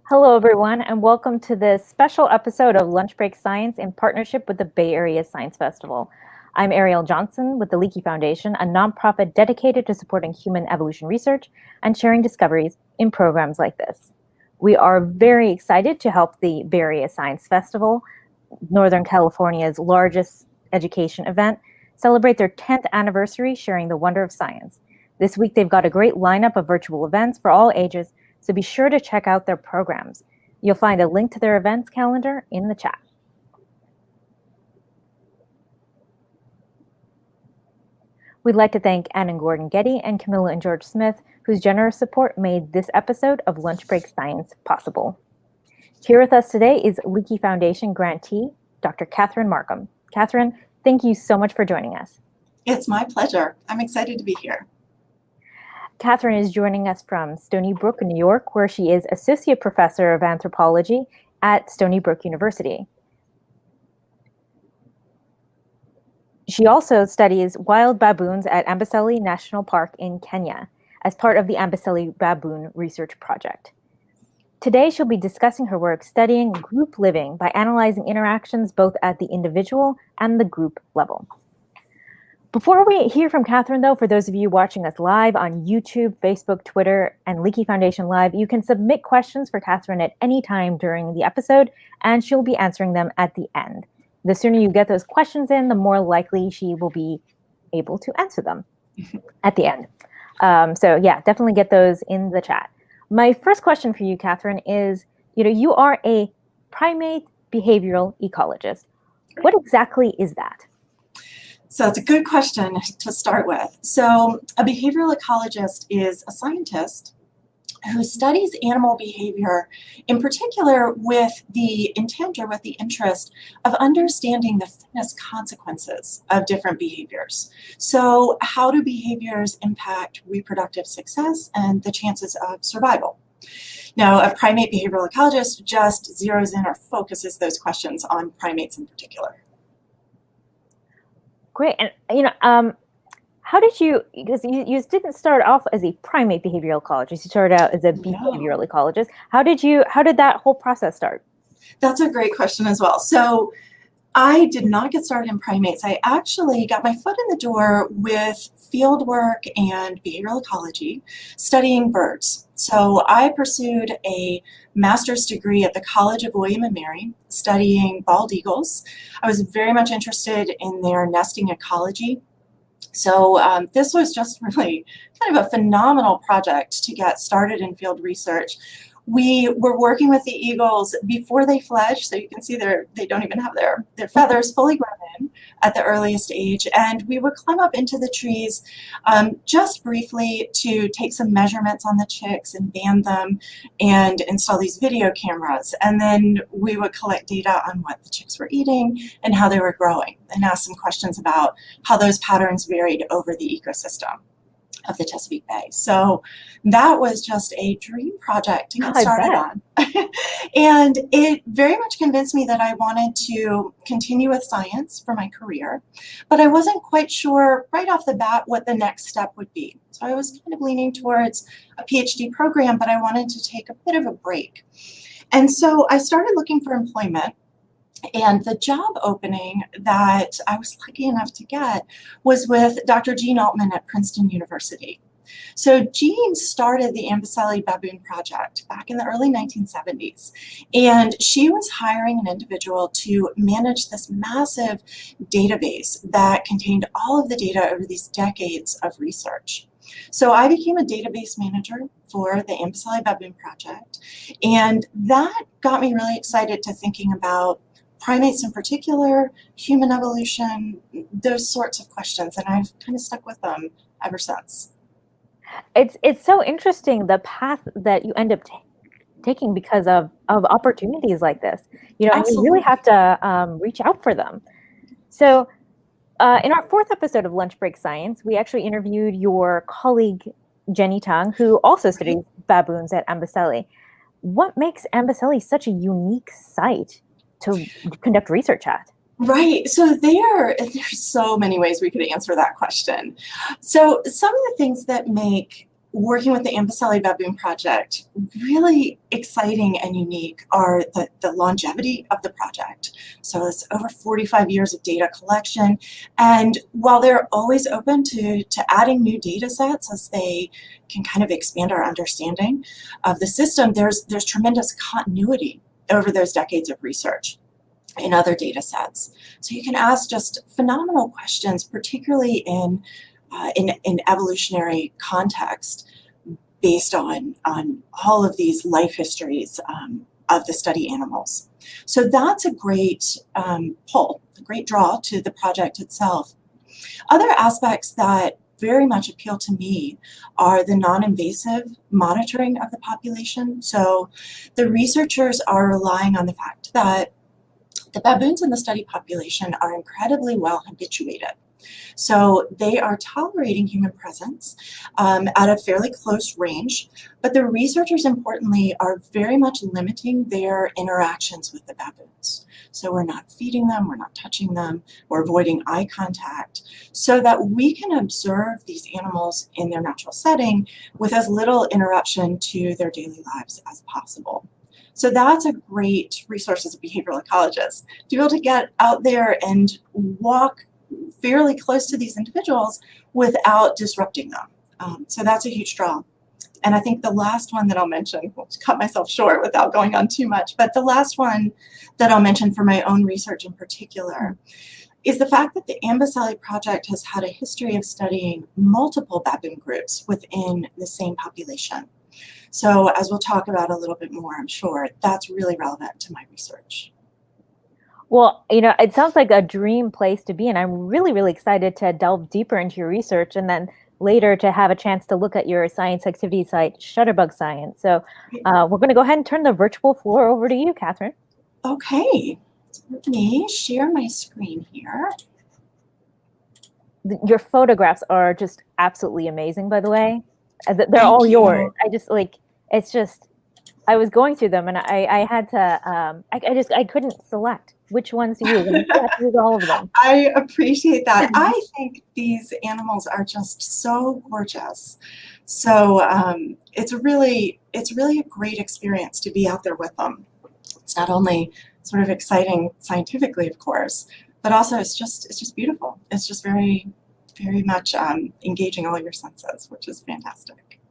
Hello, everyone, and welcome to this special episode of Lunch Break Science in partnership with the Bay Area Science Festival. I'm Ariel Johnson with the Leakey Foundation, a nonprofit dedicated to supporting human evolution research and sharing discoveries in programs like this. We are very excited to help the Bay Area Science Festival, Northern California's largest education event, celebrate their 10th anniversary sharing the wonder of science. This week, they've got a great lineup of virtual events for all ages, so be sure to check out their programs. You'll find a link to their events calendar in the chat. We'd like to thank Ann and Gordon Getty and Camilla and George Smith, whose generous support made this episode of Lunch Break Science possible. Here with us today is Leakey Foundation grantee, Dr. Catherine Markham. Catherine, thank you so much for joining us. It's my pleasure. I'm excited to be here. Catherine is joining us from Stony Brook, New York, where she is Associate Professor of Anthropology at Stony Brook University. She also studies wild baboons at Amboseli National Park in Kenya as part of the Amboseli Baboon Research Project. Today, she'll be discussing her work studying group living by analyzing interactions both at the individual and the group level. Before we hear from Catherine, though, for those of you watching us live on YouTube, Facebook, Twitter, and Leakey Foundation Live, you can submit questions for Catherine at any time during the episode, and she'll be answering them at the end. The sooner you get those questions in, the more likely she will be able to answer them at the end. So yeah, definitely get those in the chat. My first question for you, Catherine, is, you are a primate behavioral ecologist. What exactly is that? So it's a good question to start with. So a behavioral ecologist is a scientist who studies animal behavior, in particular with the intent or with the interest of understanding the fitness consequences of different behaviors. So how do behaviors impact reproductive success and the chances of survival? Now, a primate behavioral ecologist just zeroes in or focuses those questions on primates in particular. Great. And, how did you, because you didn't start off as a primate behavioral ecologist, you started out as a behavioral ecologist. How did that whole process start? That's a great question as well. So I did not get started in primates. I actually got my foot in the door with field work and behavioral ecology, studying birds. So I pursued a master's degree at the College of William and Mary, studying bald eagles. I was very much interested in their nesting ecology. So this was just really kind of a phenomenal project to get started in field research. We were working with the eagles before they fledged, so you can see they don't even have their feathers fully grown in at the earliest age. And we would climb up into the trees just briefly to take some measurements on the chicks and band them and install these video cameras. And then we would collect data on what the chicks were eating and how they were growing and ask some questions about how those patterns varied over the ecosystem of the Chesapeake Bay. So that was just a dream project to get started on. And it very much convinced me that I wanted to continue with science for my career, but I wasn't quite sure right off the bat what the next step would be. So I was kind of leaning towards a PhD program, but I wanted to take a bit of a break. And so I started looking for employment. And the job opening that I was lucky enough to get was with Dr. Jean Altman at Princeton University. So Jean started the Amboseli Baboon Project back in the early 1970s, and she was hiring an individual to manage this massive database that contained all of the data over these decades of research. So I became a database manager for the Amboseli Baboon Project, and that got me really excited to thinking about primates in particular, human evolution, those sorts of questions, and I've kind of stuck with them ever since. It's so interesting the path that you end up taking because of opportunities like this. And you really have to reach out for them. So in our fourth episode of Lunch Break Science, we actually interviewed your colleague, Jenny Tong, who also studies baboons at Amboseli. What makes Amboseli such a unique site to conduct research at? Right. So there's so many ways we could answer that question. So some of the things that make working with the Amboseli Baboon Project, really exciting and unique are the longevity of the project. So it's over 45 years of data collection. And while they're always open to adding new data sets as they can kind of expand our understanding of the system, there's tremendous continuity over those decades of research in other data sets. So you can ask just phenomenal questions, particularly in evolutionary context, based on all of these life histories of the study animals. So that's a great pull, a great draw to the project itself. Other aspects that very much appeal to me are the non-invasive monitoring of the population. So the researchers are relying on the fact that the baboons in the study population are incredibly well habituated. So they are tolerating human presence at a fairly close range, but the researchers importantly are very much limiting their interactions with the baboons. So we're not feeding them, we're not touching them, we're avoiding eye contact so that we can observe these animals in their natural setting with as little interruption to their daily lives as possible. So that's a great resource as a behavioral ecologist, to be able to get out there and walk fairly close to these individuals without disrupting them. So that's a huge draw. And I think the last one that I'll mention, I'll cut myself short without going on too much, but the last one that I'll mention for my own research in particular is the fact that the Amboseli project has had a history of studying multiple baboon groups within the same population. So as we'll talk about a little bit more, I'm sure, that's really relevant to my research. Well, it sounds like a dream place to be, and I'm really, really excited to delve deeper into your research and then later to have a chance to look at your science activity site, Shutterbug Science. So we're going to go ahead and turn the virtual floor over to you, Catherine. Okay, let me share my screen here. Your photographs are just absolutely amazing, by the way. They're Thank all you. yours. I was going through them and I had to, I couldn't select which ones to use. And I had to use all of them. I appreciate that. I think these animals are just so gorgeous. So it's really a great experience to be out there with them. It's not only sort of exciting scientifically, of course, but also it's just beautiful. It's just very, very much engaging all your senses, which is fantastic.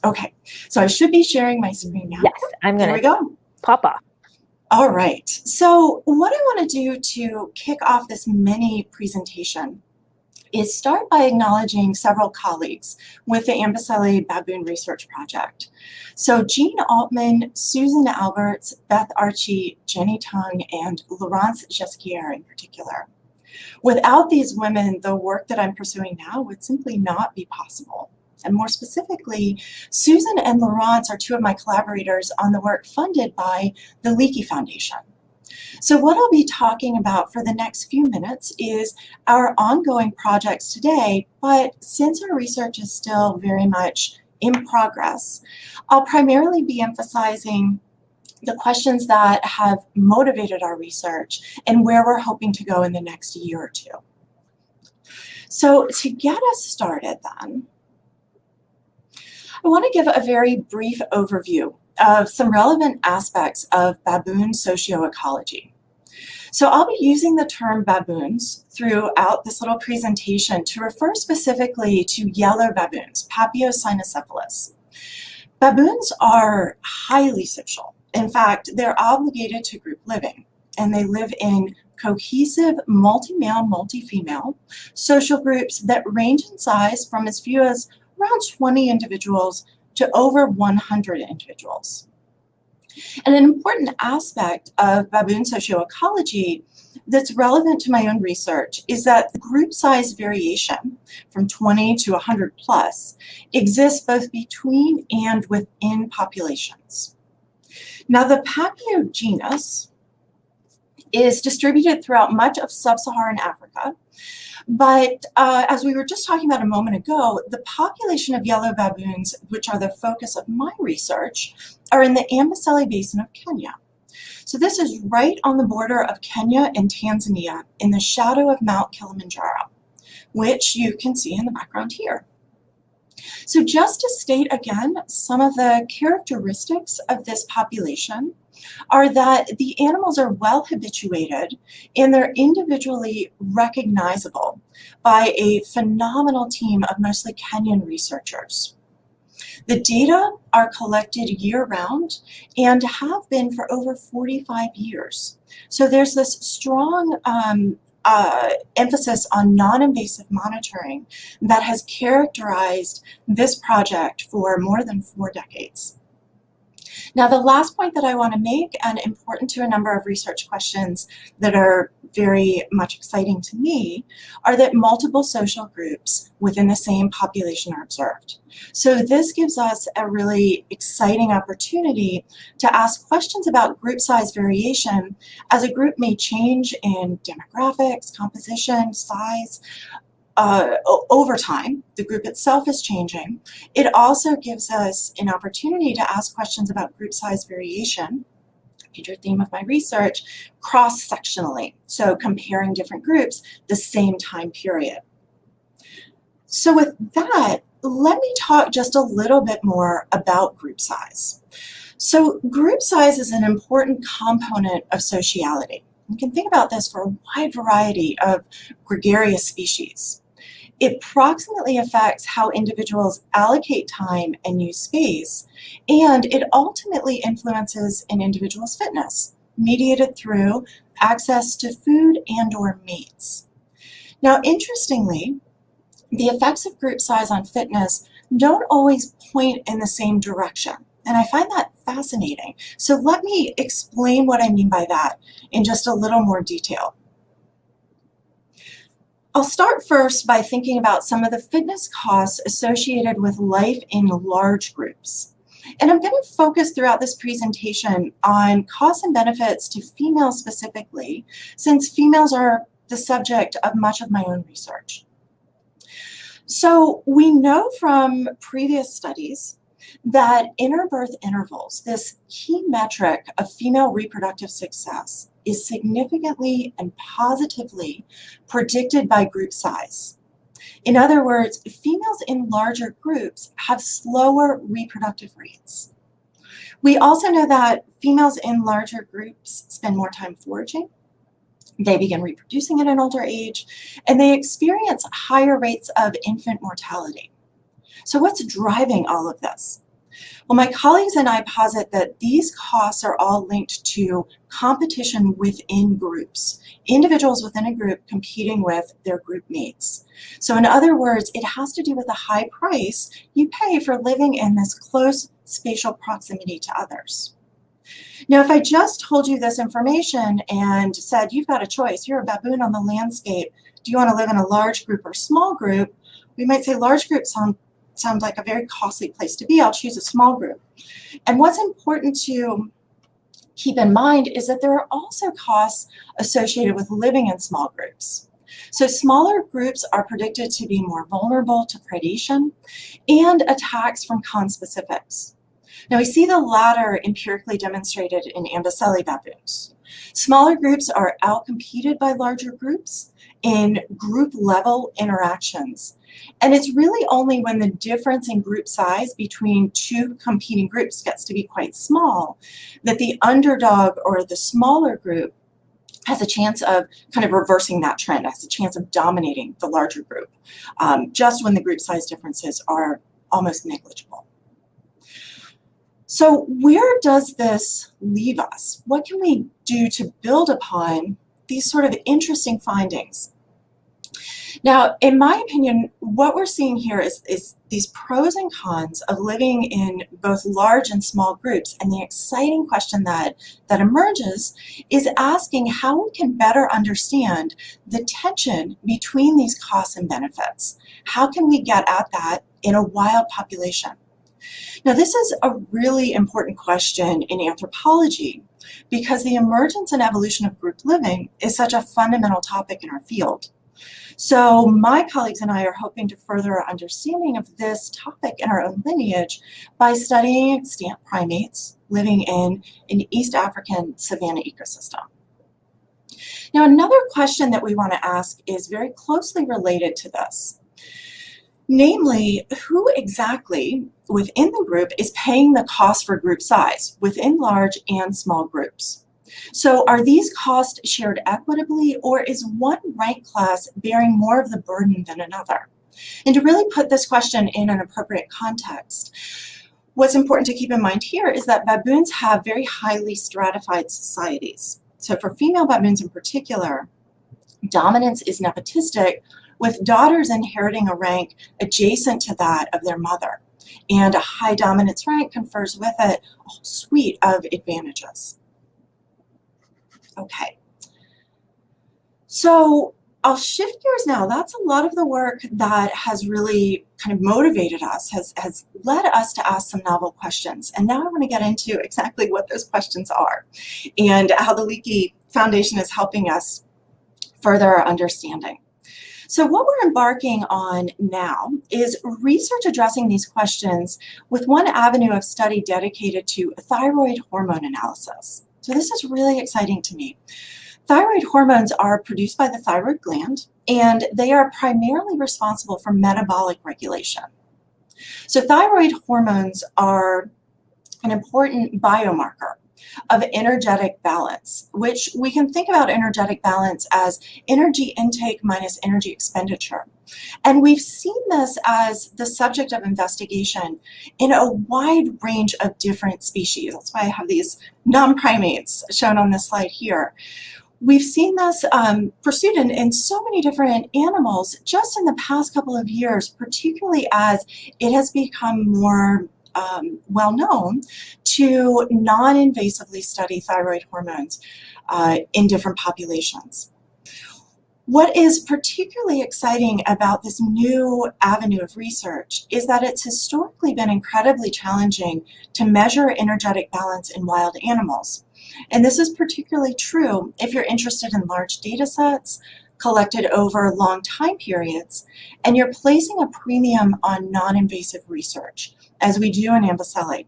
Okay, so I should be sharing my screen now. Yes, I'm There we go. Pop off. All right, so what I want to do to kick off this mini presentation is start by acknowledging several colleagues with the Amboseli Baboon Research Project. So Jean Altman, Susan Alberts, Beth Archie, Jenny Tong, and Laurence Jesquier in particular. Without these women, the work that I'm pursuing now would simply not be possible. And more specifically, Susan and Laurence are two of my collaborators on the work funded by the Leakey Foundation. So what I'll be talking about for the next few minutes is our ongoing projects today, but since our research is still very much in progress, I'll primarily be emphasizing the questions that have motivated our research and where we're hoping to go in the next year or two. So to get us started then, I want to give a very brief overview of some relevant aspects of baboon socioecology. So I'll be using the term baboons throughout this little presentation to refer specifically to yellow baboons, Papiopoly. Baboons are highly social. In fact, they're obligated to group living, and they live in cohesive multi-male, multi-female social groups that range in size from as few as around 20 individuals to over 100 individuals. And an important aspect of baboon socioecology that's relevant to my own research is that the group size variation from 20 to 100 plus exists both between and within populations. Now, the Papio genus is distributed throughout much of sub-Saharan Africa, but as we were just talking about a moment ago, the population of yellow baboons, which are the focus of my research, are in the Amboseli Basin of Kenya. So this is right on the border of Kenya and Tanzania in the shadow of Mount Kilimanjaro, which you can see in the background here. So just to state again, some of the characteristics of this population are that the animals are well habituated and they're individually recognizable by a phenomenal team of mostly Kenyan researchers. The data are collected year-round and have been for over 45 years. So there's this strong emphasis on non-invasive monitoring that has characterized this project for more than 4 decades. Now, the last point that I want to make, and important to a number of research questions that are very much exciting to me, are that multiple social groups within the same population are observed. So this gives us a really exciting opportunity to ask questions about group size variation as a group may change in demographics, composition, size, over time. The group itself is changing. It also gives us an opportunity to ask questions about group size variation, major theme of my research, cross-sectionally, so comparing different groups the same time period. So with that, let me talk just a little bit more about group size. So group size is an important component of sociality. You can think about this for a wide variety of gregarious species. It proximately affects how individuals allocate time and use space, and it ultimately influences an individual's fitness, mediated through access to food and/or mates. Now, interestingly, the effects of group size on fitness don't always point in the same direction, and I find that fascinating. So let me explain what I mean by that in just a little more detail. I'll start first by thinking about some of the fitness costs associated with life in large groups. And I'm going to focus throughout this presentation on costs and benefits to females specifically, since females are the subject of much of my own research. So we know from previous studies that interbirth intervals, this key metric of female reproductive success, is significantly and positively predicted by group size. In other words, females in larger groups have slower reproductive rates. We also know that females in larger groups spend more time foraging, they begin reproducing at an older age, and they experience higher rates of infant mortality. So what's driving all of this? Well, my colleagues and I posit that these costs are all linked to competition within groups, individuals within a group competing with their group mates. So in other words, it has to do with the high price you pay for living in this close spatial proximity to others. Now, if I just told you this information and said, you've got a choice, you're a baboon on the landscape, do you want to live in a large group or small group? We might say large groups sounds like a very costly place to be. I'll choose a small group. And what's important to keep in mind is that there are also costs associated with living in small groups. So smaller groups are predicted to be more vulnerable to predation and attacks from conspecifics. Now we see the latter empirically demonstrated in Ambacelli baboons. Smaller groups are outcompeted by larger groups in group level interactions. And it's really only when the difference in group size between two competing groups gets to be quite small that the underdog or the smaller group has a chance of kind of reversing that trend, has a chance of dominating the larger group, just when the group size differences are almost negligible. So where does this leave us? What can we do to build upon these sort of interesting findings? Now, in my opinion, what we're seeing here is these pros and cons of living in both large and small groups. And the exciting question that emerges is asking how we can better understand the tension between these costs and benefits. How can we get at that in a wild population? Now, this is a really important question in anthropology because the emergence and evolution of group living is such a fundamental topic in our field. So my colleagues and I are hoping to further our understanding of this topic in our own lineage by studying extant primates living in an East African savanna ecosystem. Now, another question that we want to ask is very closely related to this. Namely, who exactly within the group is paying the cost for group size within large and small groups. So are these costs shared equitably, or is one rank class bearing more of the burden than another? And to really put this question in an appropriate context, what's important to keep in mind here is that baboons have very highly stratified societies. So for female baboons in particular, dominance is nepotistic, with daughters inheriting a rank adjacent to that of their mother. And a high dominance rank confers with it a whole suite of advantages. Okay, so I'll shift gears now. That's a lot of the work that has really kind of motivated us, has led us to ask some novel questions. And now I want to get into exactly what those questions are and how the Leakey Foundation is helping us further our understanding. So what we're embarking on now is research addressing these questions with one avenue of study dedicated to thyroid hormone analysis. So this is really exciting to me. Thyroid hormones are produced by the thyroid gland, and they are primarily responsible for metabolic regulation. So thyroid hormones are an important biomarker of energetic balance, which we can think about energetic balance as energy intake minus energy expenditure. And we've seen this as the subject of investigation in a wide range of different species. That's why I have these non-primates shown on this slide here. We've seen this pursued in so many different animals just in the past couple of years, particularly as it has become more well known to non-invasively study thyroid hormones in different populations. What is particularly exciting about this new avenue of research is that it's historically been incredibly challenging to measure energetic balance in wild animals. And this is particularly true if you're interested in large data sets collected over long time periods, and you're placing a premium on non-invasive research, as we do in Ambicelli.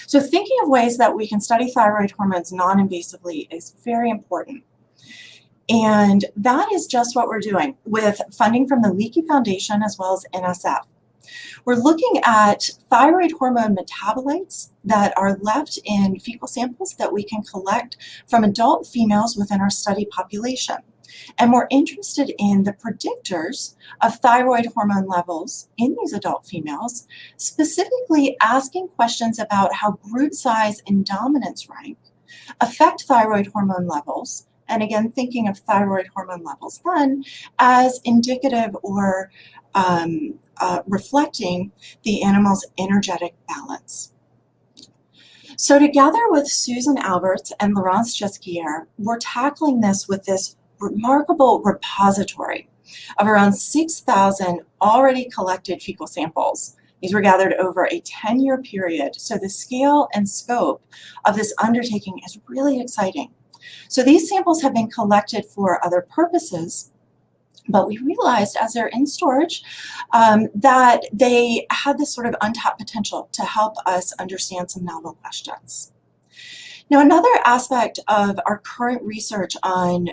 So thinking of ways that we can study thyroid hormones non-invasively is very important. And that is just what we're doing with funding from the Leakey Foundation as well as NSF. We're looking at thyroid hormone metabolites that are left in fecal samples that we can collect from adult females within our study population. And we're interested in the predictors of thyroid hormone levels in these adult females, specifically asking questions about how group size and dominance rank affect thyroid hormone levels. And again, thinking of thyroid hormone levels then as indicative or reflecting the animal's energetic balance. So together with Susan Alberts and Laurence Jesquier, we're tackling this with this remarkable repository of around 6,000 already collected fecal samples. These were gathered over a 10-year period, so the scale and scope of this undertaking is really exciting. So these samples have been collected for other purposes, but we realized as they're in storage that they had this sort of untapped potential to help us understand some novel questions. Now, another aspect of our current research on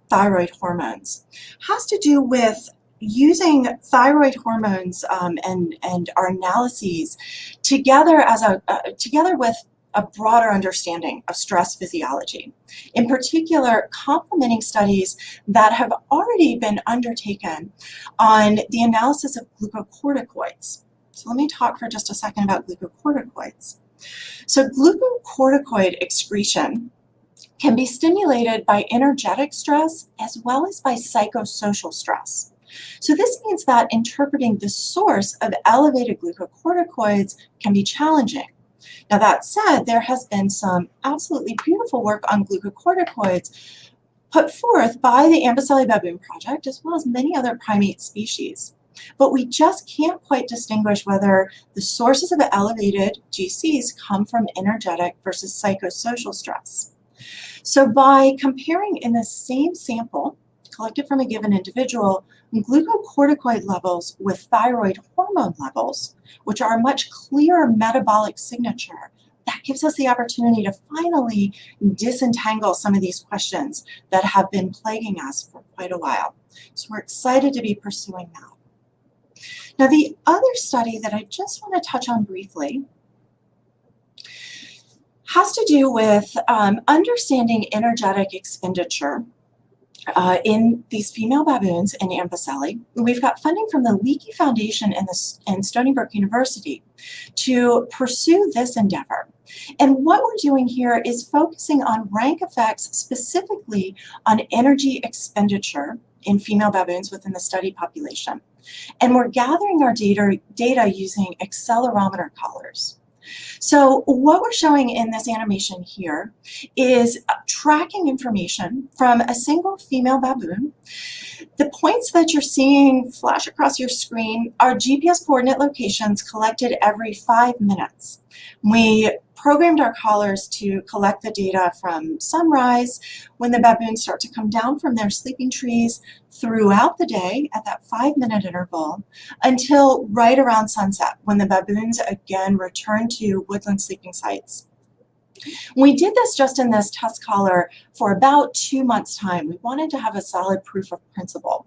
thyroid hormones has to do with using thyroid hormones and our analyses together with a broader understanding of stress physiology. In particular, complementing studies that have already been undertaken on the analysis of glucocorticoids. So let me talk for just a second about glucocorticoids. So glucocorticoid excretion can be stimulated by energetic stress as well as by psychosocial stress. So this means that interpreting the source of elevated glucocorticoids can be challenging. Now that said, there has been some absolutely beautiful work on glucocorticoids put forth by the Ambicelli Baboon Project as well as many other primate species. But we just can't quite distinguish whether the sources of elevated GCs come from energetic versus psychosocial stress. So by comparing in the same sample collected from a given individual, glucocorticoid levels with thyroid hormone levels, which are a much clearer metabolic signature, that gives us the opportunity to finally disentangle some of these questions that have been plaguing us for quite a while. So we're excited to be pursuing that. Now, the other study that I just want to touch on briefly has to do with understanding energetic expenditure in these female baboons in Ampicelli. We've got funding from the Leakey Foundation and Stony Brook University to pursue this endeavor. And what we're doing here is focusing on rank effects specifically on energy expenditure in female baboons within the study population. And we're gathering our data using accelerometer collars. So what we're showing in this animation here is tracking information from a single female baboon. The points that you're seeing flash across your screen are GPS coordinate locations collected every 5 minutes. We programmed our collars to collect the data from sunrise, when the baboons start to come down from their sleeping trees, throughout the day at that 5-minute interval, until right around sunset, when the baboons again return to woodland sleeping sites. We did this just in this test collar for about 2 months' time. We wanted to have a solid proof of principle.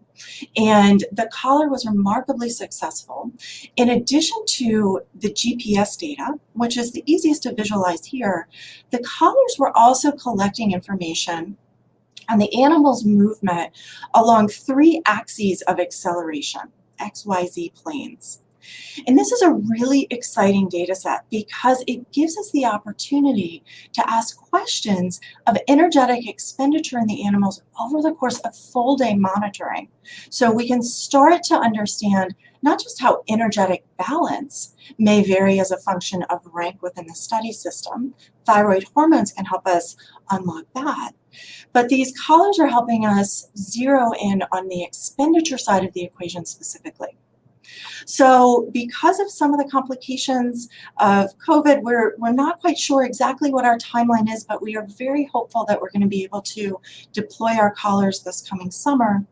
And the collar was remarkably successful. In addition to the GPS data, which is the easiest to visualize here, the collars were also collecting information on the animal's movement along 3 axes of acceleration, XYZ planes. And this is a really exciting data set because it gives us the opportunity to ask questions of energetic expenditure in the animals over the course of full day monitoring. So we can start to understand not just how energetic balance may vary as a function of rank within the study system. Thyroid hormones can help us unlock that. But these collars are helping us zero in on the expenditure side of the equation specifically. So because of some of the complications of COVID, we're not quite sure exactly what our timeline is, but we are very hopeful that we're going to be able to deploy our collars this coming summer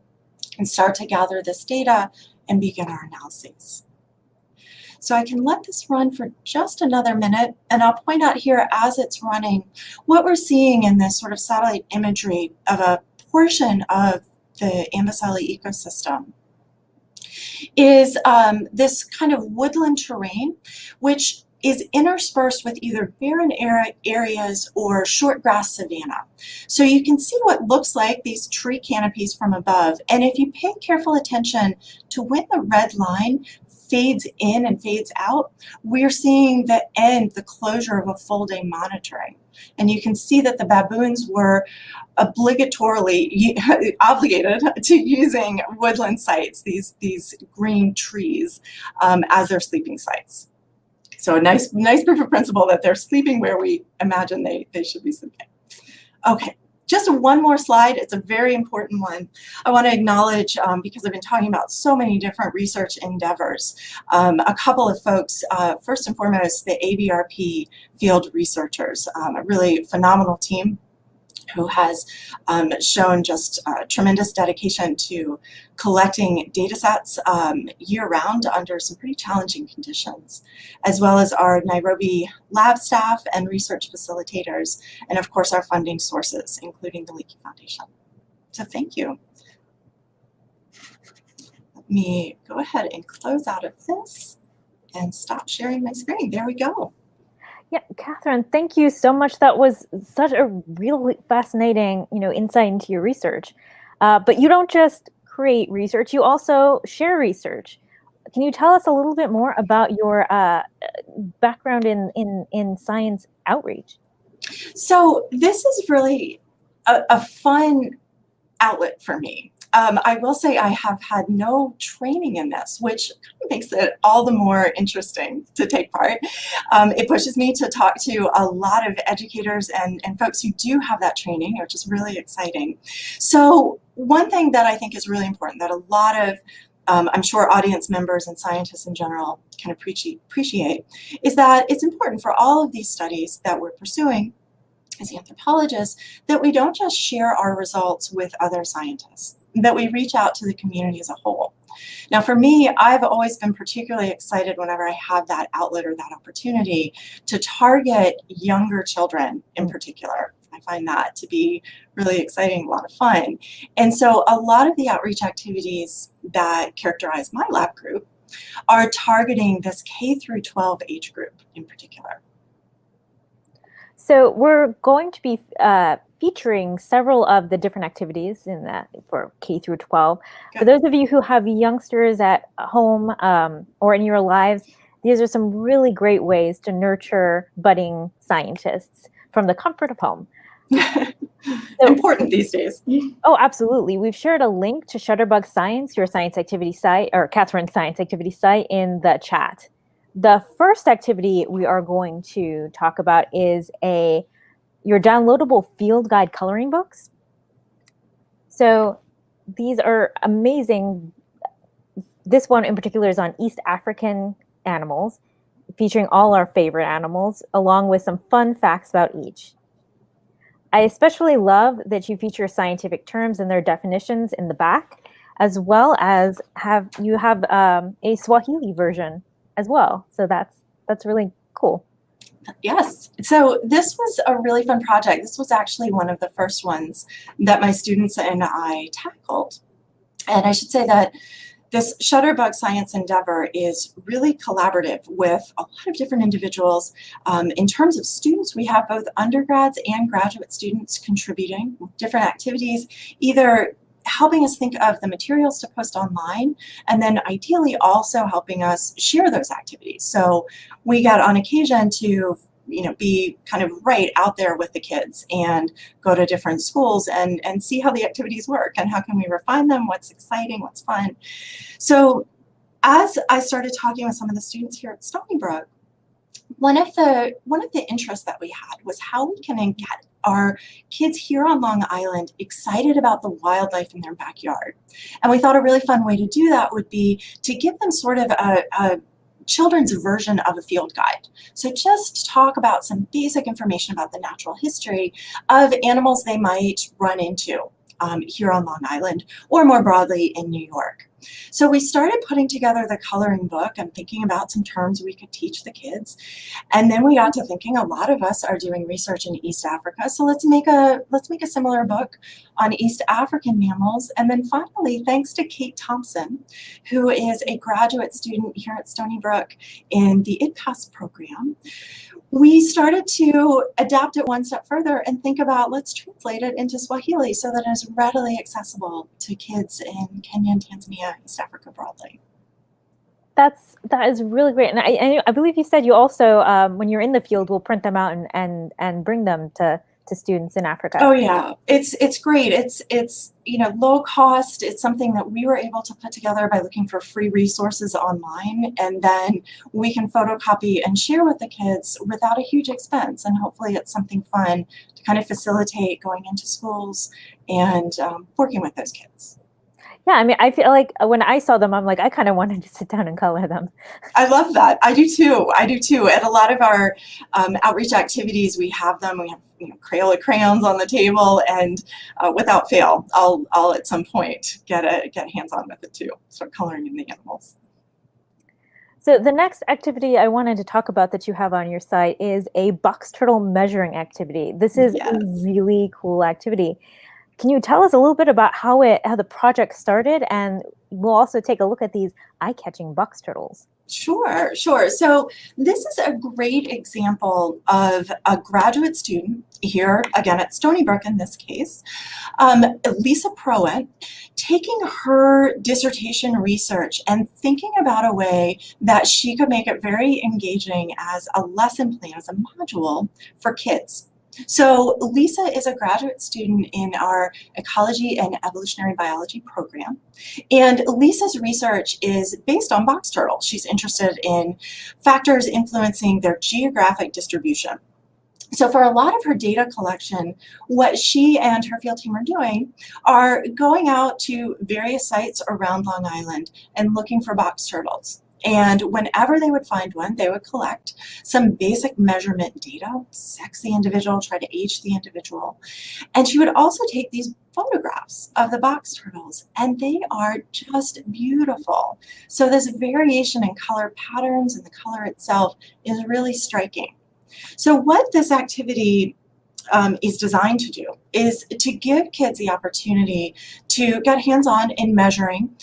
and start to gather this data and begin our analyses. So I can let this run for just another minute, and I'll point out here as it's running what we're seeing in this sort of satellite imagery of a portion of the Ampicelli ecosystem is this kind of woodland terrain, which is interspersed with either barren areas or short grass savanna. So you can see what looks like these tree canopies from above. And if you pay careful attention to when the red line fades in and fades out, we're seeing the end, the closure of a full day monitoring. And you can see that the baboons were obligatorily obligated to using woodland sites, these green trees, as their sleeping sites. So a nice proof of principle that they're sleeping where we imagine they should be sleeping. Okay. Just one more slide. It's a very important one. I want to acknowledge, because I've been talking about so many different research endeavors, a couple of folks, first and foremost, the ABRP field researchers, a really phenomenal team who has shown just tremendous dedication to collecting data sets year-round under some pretty challenging conditions, as well as our Nairobi lab staff and research facilitators, and of course our funding sources, including the Leakey Foundation. So thank you. Let me go ahead and close out of this and stop sharing my screen. There we go. Yeah, Catherine, thank you so much. That was such a really fascinating, insight into your research. But you don't just create research, you also share research. Can you tell us a little bit more about your background in science outreach? So this is really a fun outlet for me. I will say I have had no training in this, which kind of makes it all the more interesting to take part. It pushes me to talk to a lot of educators and folks who do have that training, which is really exciting. So one thing that I think is really important that a lot of I'm sure audience members and scientists in general can appreciate is that it's important for all of these studies that we're pursuing as anthropologists that we don't just share our results with other scientists, that we reach out to the community as a whole. Now for me, I've always been particularly excited whenever I have that outlet or that opportunity to target younger children in particular. I find that to be really exciting, a lot of fun. And so a lot of the outreach activities that characterize my lab group are targeting this K through 12 age group in particular. So we're going to be featuring several of the different activities in that for K through 12. Good. For those of you who have youngsters at home or in your lives, these are some really great ways to nurture budding scientists from the comfort of home. So, important these days. Oh, absolutely. We've shared a link to Shutterbug Science, your science activity site, or Catherine's science activity site, in the chat. The first activity we are going to talk about is your downloadable field guide coloring books. So these are amazing. This one in particular is on East African animals, featuring all our favorite animals, along with some fun facts about each. I especially love that you feature scientific terms and their definitions in the back, as well as you have a Swahili version as well. So that's really cool. Yes. So this was a really fun project. This was actually one of the first ones that my students and I tackled. And I should say that this Shutterbug Science endeavor is really collaborative with a lot of different individuals. In terms of students, we have both undergrads and graduate students contributing different activities, either helping us think of the materials to post online, and then ideally also helping us share those activities. So we got on occasion to be kind of right out there with the kids and go to different schools and see how the activities work and how can we refine them, what's exciting, what's fun. So as I started talking with some of the students here at Stony Brook, one of the interests that we had was how we can get our kids here on Long Island excited about the wildlife in their backyard. And we thought a really fun way to do that would be to give them sort of a children's version of a field guide. So just talk about some basic information about the natural history of animals they might run into here on Long Island, or more broadly in New York. So we started putting together the coloring book and thinking about some terms we could teach the kids. And then we got to thinking a lot of us are doing research in East Africa. So let's make a similar book on East African mammals. And then finally, thanks to Kate Thompson, who is a graduate student here at Stony Brook in the IDPAS program, we started to adapt it one step further and think about, let's translate it into Swahili so that it is readily accessible to kids in Kenya and Tanzania, East Africa broadly. That is really great. And I believe you said you also, when you're in the field, will print them out and bring them to students in Africa. Oh yeah, it's great. It's low cost. It's something that we were able to put together by looking for free resources online, and then we can photocopy and share with the kids without a huge expense. And hopefully it's something fun to kind of facilitate going into schools and working with those kids. Yeah, I mean, I feel like when I saw them, I'm like, I kind of wanted to sit down and color them. I love that. I do too. At a lot of our outreach activities, we have them. We have Crayola crayons on the table, and without fail, I'll at some point get hands-on with it too. Start coloring in the animals. So the next activity I wanted to talk about that you have on your site is a box turtle measuring activity. This is a really cool activity. Can you tell us a little bit about how the project started, and we'll also take a look at these eye-catching box turtles. Sure. So this is a great example of a graduate student here, again at Stony Brook in this case, Lisa Prowett, taking her dissertation research and thinking about a way that she could make it very engaging as a lesson plan, as a module for kids. So Lisa is a graduate student in our Ecology and Evolutionary Biology program. And Lisa's research is based on box turtles. She's interested in factors influencing their geographic distribution. So for a lot of her data collection, what she and her field team are doing are going out to various sites around Long Island and looking for box turtles. And whenever they would find one, they would collect some basic measurement data, sex the individual, try to age the individual. And she would also take these photographs of the box turtles, and they are just beautiful. So this variation in color patterns and the color itself is really striking. So what this activity is designed to do is to give kids the opportunity to get hands-on in measuring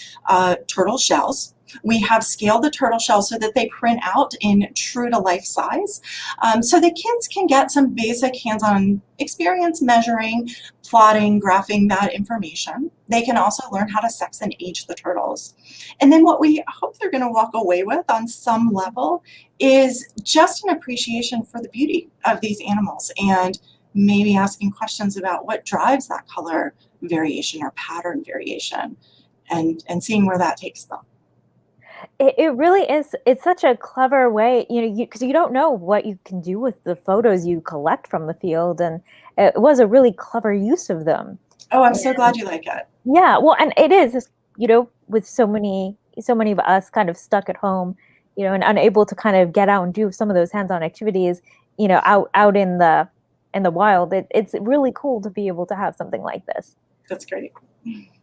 turtle shells. We have scaled the turtle shells so that they print out in true to life size, so the kids can get some basic hands-on experience measuring, plotting, graphing that information. They can also learn how to sex and age the turtles. And then what we hope they're going to walk away with on some level is just an appreciation for the beauty of these animals, and maybe asking questions about what drives that color variation or pattern variation, and seeing where that takes them. It really is. It's such a clever way, because you don't know what you can do with the photos you collect from the field, and it was a really clever use of them. Oh, I'm so glad you like it. Yeah, well, and it is, with so many of us kind of stuck at home, and unable to kind of get out and do some of those hands-on activities, out in the wild. It's really cool to be able to have something like this. That's great.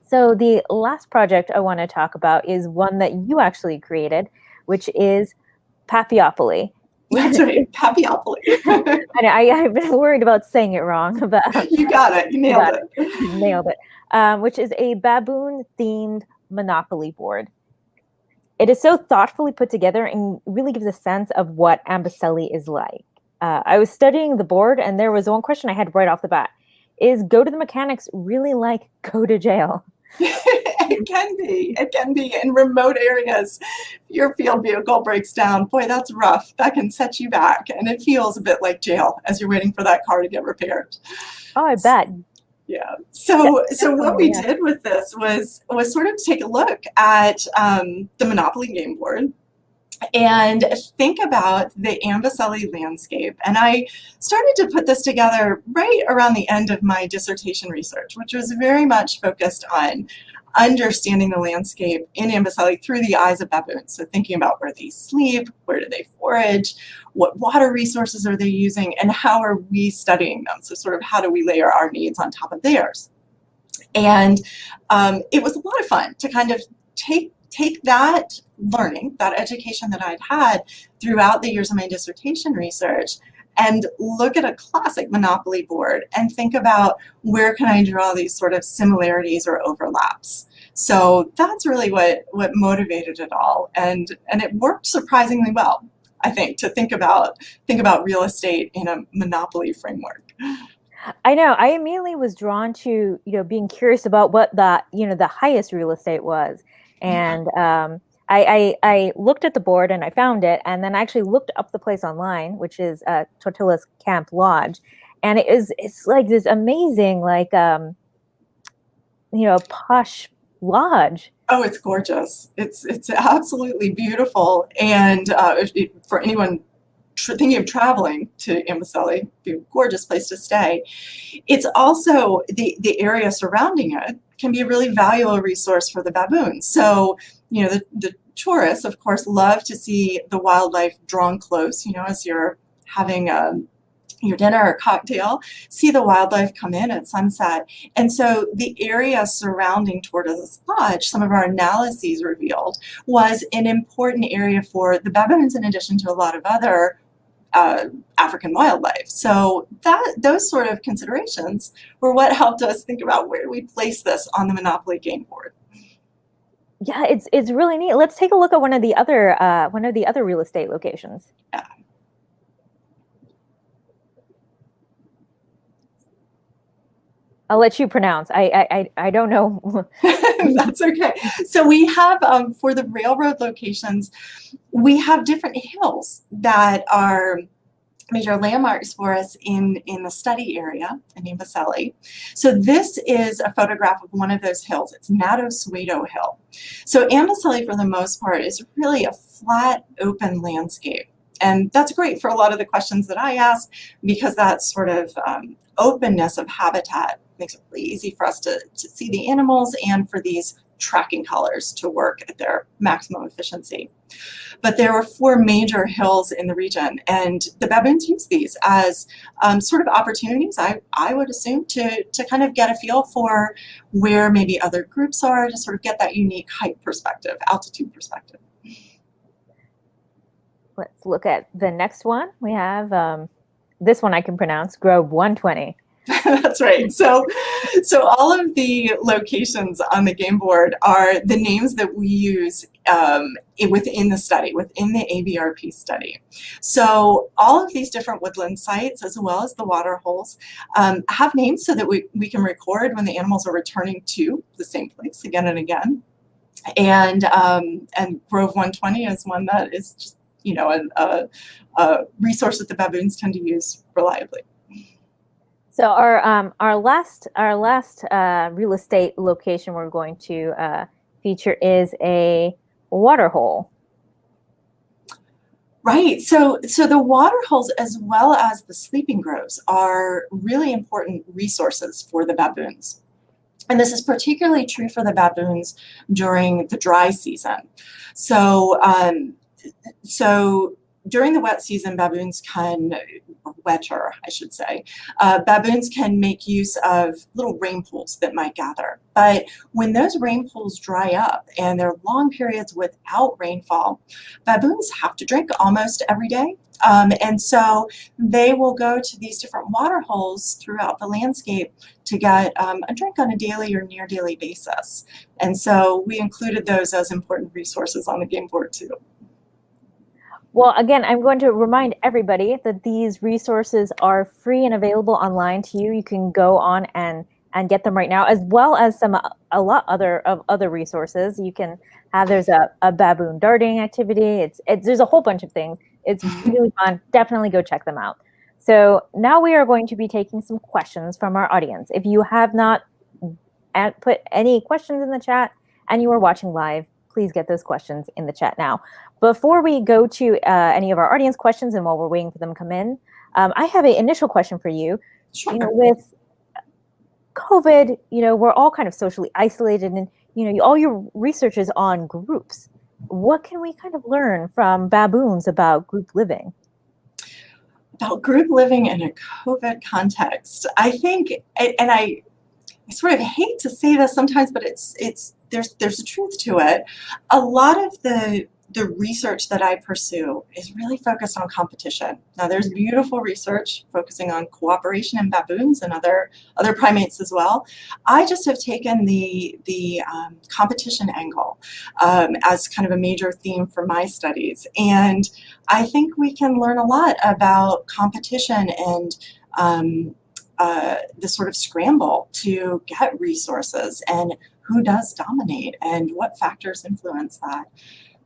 So the last project I want to talk about is one that you actually created, which is Papiopoly. That's right, Papiopoly. I've been worried about saying it wrong. But you got it. You nailed it. Nailed it. Which is a baboon-themed Monopoly board. It is so thoughtfully put together and really gives a sense of what Amboseli is like. I was studying the board, and there was one question I had right off the bat. Is go to the mechanics really like go to jail? It can be in remote areas. Your field vehicle breaks down. Boy, that's rough. That can set you back, and it feels a bit like jail as you're waiting for that car to get repaired. Oh, I bet. Yeah. So what we did with this was sort of take a look at the Monopoly game board and think about the Amboseli landscape. And I started to put this together right around the end of my dissertation research, which was very much focused on understanding the landscape in Amboseli through the eyes of baboons. So thinking about where they sleep, where do they forage, what water resources are they using, and how are we studying them? So sort of how do we layer our needs on top of theirs? And it was a lot of fun to kind of take that learning, that education that I'd had throughout the years of my dissertation research, and look at a classic Monopoly board and think about where can I draw these sort of similarities or overlaps. So that's really what motivated it all, and it worked surprisingly well, I think, to think about real estate in a Monopoly framework. I know. I immediately was drawn to being curious about what the highest real estate was, and I looked at the board and I found it, and then I actually looked up the place online, which is Tortillas Camp Lodge, and it's like this amazing posh lodge. Oh, it's gorgeous. It's absolutely beautiful, and for anyone thinking of traveling to Amboseli, it'd be a gorgeous place to stay. It's also the area surrounding it can be a really valuable resource for the baboons. So, the tourists, of course, love to see the wildlife drawn close, as you're having your dinner or cocktail, see the wildlife come in at sunset. And so the area surrounding Tortoise Lodge, some of our analyses revealed, was an important area for the baboons in addition to a lot of other African wildlife. So those sort of considerations were what helped us think about where do we place this on the Monopoly game board. Yeah, it's really neat. Let's take a look at one of the other real estate locations. Yeah. I'll let you pronounce. I don't know. That's okay. So we have, for the railroad locations, we have different hills that are major landmarks for us in the study area in Amboseli. So this is a photograph of one of those hills. It's Nato Suedo Hill. So Amboseli, for the most part, is really a flat, open landscape. And that's great for a lot of the questions that I ask, because that sort of openness of habitat makes it really easy for us to see the animals and for these tracking collars to work at their maximum efficiency. But there are 4 major hills in the region, and the baboons use these as sort of opportunities, I would assume, to kind of get a feel for where maybe other groups are, to sort of get that unique height perspective, altitude perspective. Let's look at the next one. We have this one I can pronounce, Grove 120. That's right. So all of the locations on the game board are the names that we use within the study, within the ABRP study. So all of these different woodland sites, as well as the water holes, have names so that we can record when the animals are returning to the same place again and again. And Grove 120 is one that is just, you know, a resource that the baboons tend to use reliably. So our last real estate location we're going to feature is a water hole. Right. So the water holes, as well as the sleeping groves, are really important resources for the baboons. And this is particularly true for the baboons during the dry season. So during the wet season, baboons can, or wetter, I should say, baboons can make use of little rain pools that might gather. But when those rain pools dry up and there are long periods without rainfall, baboons have to drink almost every day. And so they will go to these different water holes throughout the landscape to get a drink on a daily or near daily basis. And so we included those as important resources on the game board too. Well, again, I'm going to remind everybody that these resources are free and available online to you. You can go on and get them right now, as well as a lot of other resources. You can have, there's a baboon darting activity. There's a whole bunch of things. It's really fun. Definitely go check them out. So now we are going to be taking some questions from our audience. If you have not put any questions in the chat and you are watching live, please get those questions in the chat now. Before we go to any of our audience questions and while we're waiting for them to come in, I have an initial question for you. Sure. You know, with COVID, you know, we're all kind of socially isolated, and you know, all your research is on groups. What can we kind of learn from baboons about group living? About group living in a COVID context, I think, and I sort of hate to say this sometimes, but there's a truth to it. A lot of the research that I pursue is really focused on competition. Now, there's beautiful research focusing on cooperation in baboons and other primates as well. I just have taken the competition angle as kind of a major theme for my studies, and I think we can learn a lot about competition and the sort of scramble to get resources and who does dominate and what factors influence that.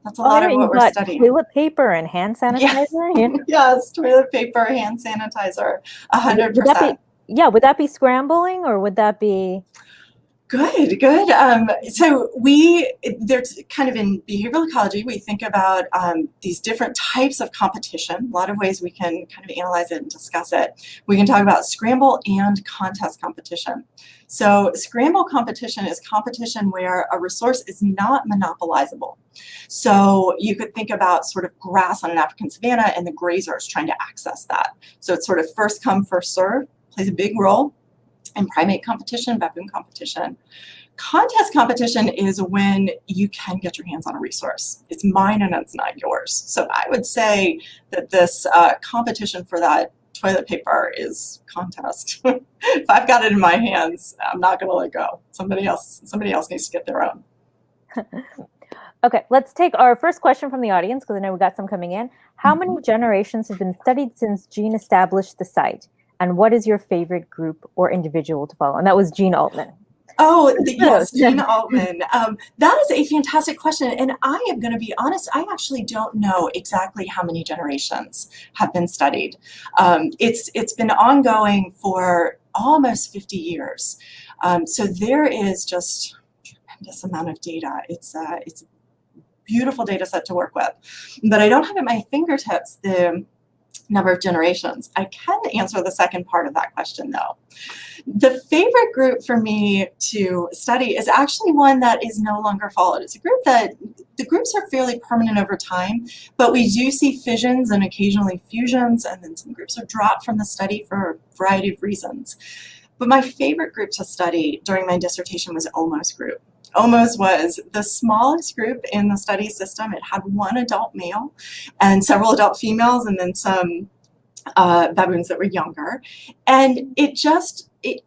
That's a lot of what we're studying. Toilet paper and hand sanitizer? Yes, yes, toilet paper, hand sanitizer, 100%. Would that be scrambling, or would that be? Good. So there's kind of in behavioral ecology, we think about these different types of competition, a lot of ways we can kind of analyze it and discuss it. We can talk about scramble and contest competition. So scramble competition is competition where a resource is not monopolizable. So you could think about sort of grass on an African savanna and the grazers trying to access that. So it's sort of first come, first serve, plays a big role in primate competition, baboon competition. Contest competition is when you can get your hands on a resource. It's mine and it's not yours. So I would say that this competition for that toilet paper is contest. If I've got it in my hands, I'm not going to let go. Somebody else needs to get their own. Okay, let's take our first question from the audience, because I know we got some coming in. How many generations have been studied since Jean established the site? And what is your favorite group or individual to follow? And that was Jean Altman. Oh, yes, Jean Altman. That is a fantastic question. And I am going to be honest, I actually don't know exactly how many generations have been studied. It's been ongoing for almost 50 years. So there is just a tremendous amount of data. It's a beautiful data set to work with. But I don't have at my fingertips the number of generations. I can answer the second part of that question though. The favorite group for me to study is actually one that is no longer followed. It's a group that, the groups are fairly permanent over time, but we do see fissions and occasionally fusions, and then some groups are dropped from the study for a variety of reasons. But my favorite group to study during my dissertation was Omo's group. Omo's was the smallest group in the study system. It had one adult male and several adult females, and then some baboons that were younger, and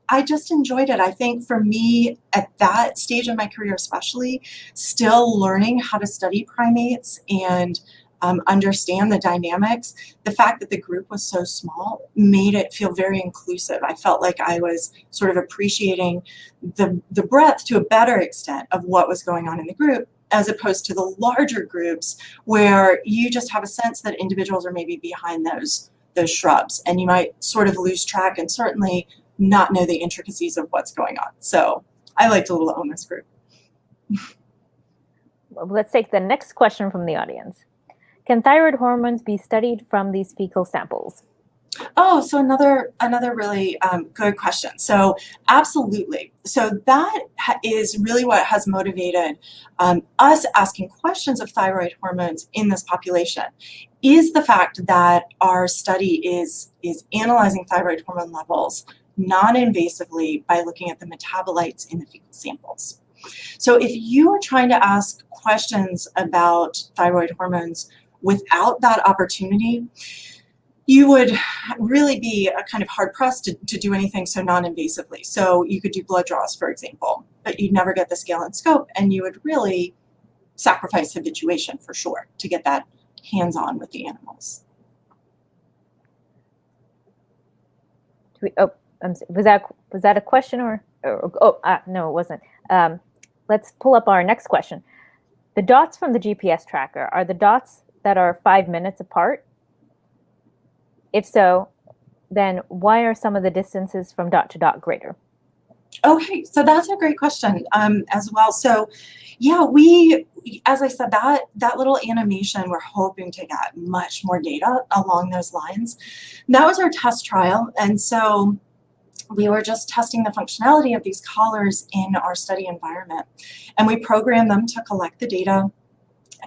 I just enjoyed it. I think for me at that stage of my career, especially, still learning how to study primates and understand the dynamics, the fact that the group was so small made it feel very inclusive. I felt like I was sort of appreciating the breadth to a better extent of what was going on in the group, as opposed to the larger groups where you just have a sense that individuals are maybe behind those shrubs, and you might sort of lose track and certainly not know the intricacies of what's going on. So I like to own this group. Let's take the next question from the audience. Can thyroid hormones be studied from these fecal samples? Oh, so another really good question. So absolutely. So that is really what has motivated us asking questions of thyroid hormones in this population, is the fact that our study is analyzing thyroid hormone levels non-invasively by looking at the metabolites in the fecal samples. So if you are trying to ask questions about thyroid hormones without that opportunity, you would really be kind of hard-pressed to do anything so non-invasively. So you could do blood draws, for example, but you'd never get the scale and scope, and you would really sacrifice habituation for sure to get that hands-on with the animals. Was that a question or no, it wasn't. Let's pull up our next question. The dots from the GPS tracker are the dots that are 5 minutes apart? If so, then why are some of the distances from dot to dot greater? Okay, so that's a great question as well. So yeah, as I said, that little animation, we're hoping to get much more data along those lines. That was our test trial, and so we were just testing the functionality of these collars in our study environment, and we programmed them to collect the data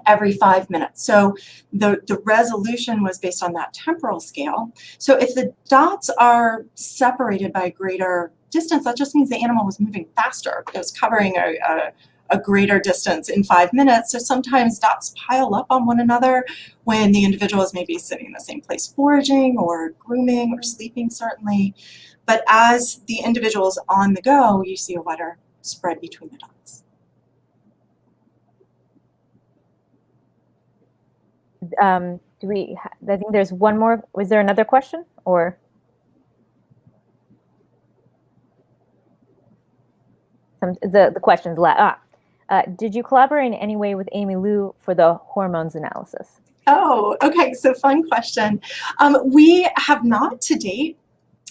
every 5 minutes. So the resolution was based on that temporal scale. So if the dots are separated by a greater distance, that just means the animal was moving faster. It was covering a greater distance in 5 minutes. So sometimes dots pile up on one another when the individual is maybe sitting in the same place foraging or grooming or sleeping, certainly. But as the individual is on the go, you see a wider spread between the dots. I think there's one more. Was there another question, or the questions left? Did you collaborate in any way with Amy Liu for the hormones analysis? Oh, okay. So fun question. We have not to date.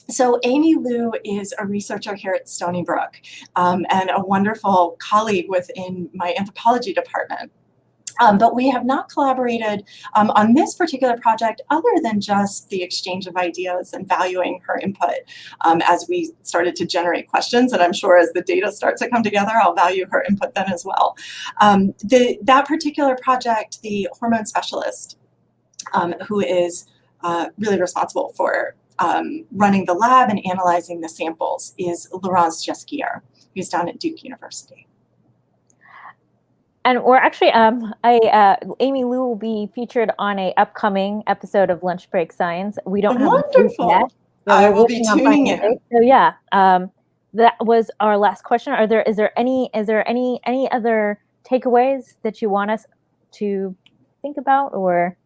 So Amy Liu is a researcher here at Stony Brook and a wonderful colleague within my anthropology department. But we have not collaborated on this particular project other than just the exchange of ideas and valuing her input as we started to generate questions. And I'm sure as the data starts to come together, I'll value her input then as well. That particular project, the hormone specialist who is really responsible for running the lab and analyzing the samples is Laurence Jesquier, who's down at Duke University. And we're actually, Amy Liu will be featured on an upcoming episode of Lunch Break Science. We don't have wonderful. Yet, I will be tuning in. So yeah, that was our last question. Is there any other takeaways that you want us to think about, or?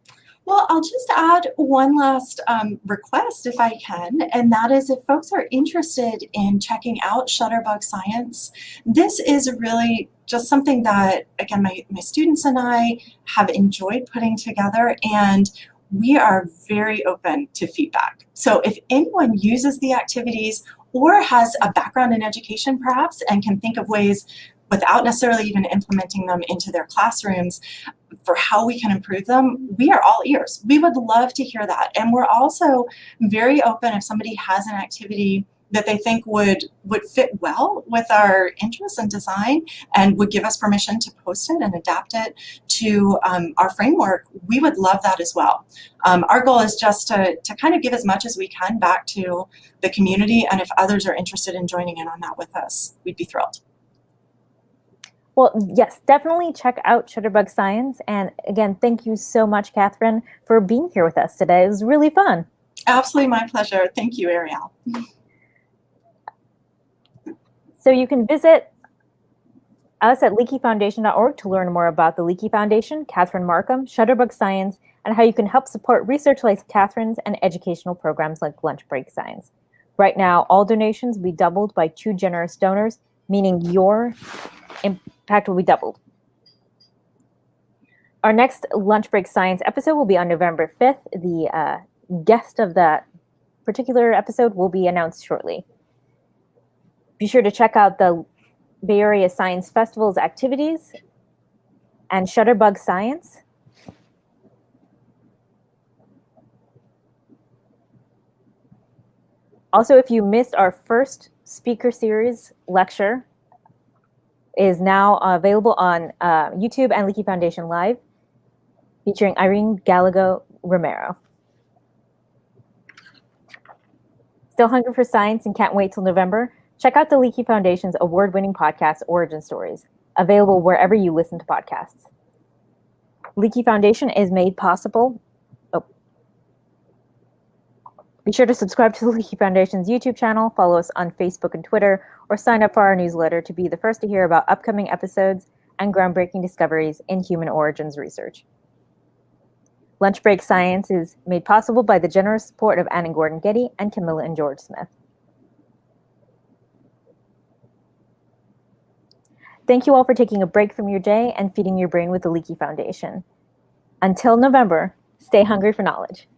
Well, I'll just add one last request if I can, and that is if folks are interested in checking out Shutterbug Science, this is really just something that, again, my students and I have enjoyed putting together, and we are very open to feedback. So if anyone uses the activities or has a background in education perhaps and can think of ways without necessarily even implementing them into their classrooms for how we can improve them, we are all ears. We would love to hear that. And we're also very open if somebody has an activity that they think would fit well with our interests and design and would give us permission to post it and adapt it to our framework, we would love that as well. Our goal is just to kind of give as much as we can back to the community, and if others are interested in joining in on that with us, we'd be thrilled. Well, yes, definitely check out Shutterbug Science. And again, thank you so much, Catherine, for being here with us today. It was really fun. Absolutely my pleasure. Thank you, Ariel. So you can visit us at leakeyfoundation.org to learn more about the Leakey Foundation, Catherine Markham, Shutterbug Science, and how you can help support research like Catherine's and educational programs like Lunch Break Science. Right now, all donations will be doubled by 2 generous donors, meaning your impact will be doubled. Our next Lunch Break Science episode will be on November 5th. The guest of that particular episode will be announced shortly. Be sure to check out the Bay Area Science Festival's activities and Shutterbug Science. Also, if you missed our first speaker series lecture, is now available on YouTube and Leakey Foundation Live, featuring Irene Gallego Romero. Still hungry for science and can't wait till November? Check out the Leakey Foundation's award-winning podcast, Origin Stories, available wherever you listen to podcasts. Leakey Foundation is made possible. Be sure to subscribe to the Leakey Foundation's YouTube channel, follow us on Facebook and Twitter, or sign up for our newsletter to be the first to hear about upcoming episodes and groundbreaking discoveries in human origins research. Lunch Break Science is made possible by the generous support of Ann and Gordon Getty and Camilla and George Smith. Thank you all for taking a break from your day and feeding your brain with the Leakey Foundation. Until November, stay hungry for knowledge.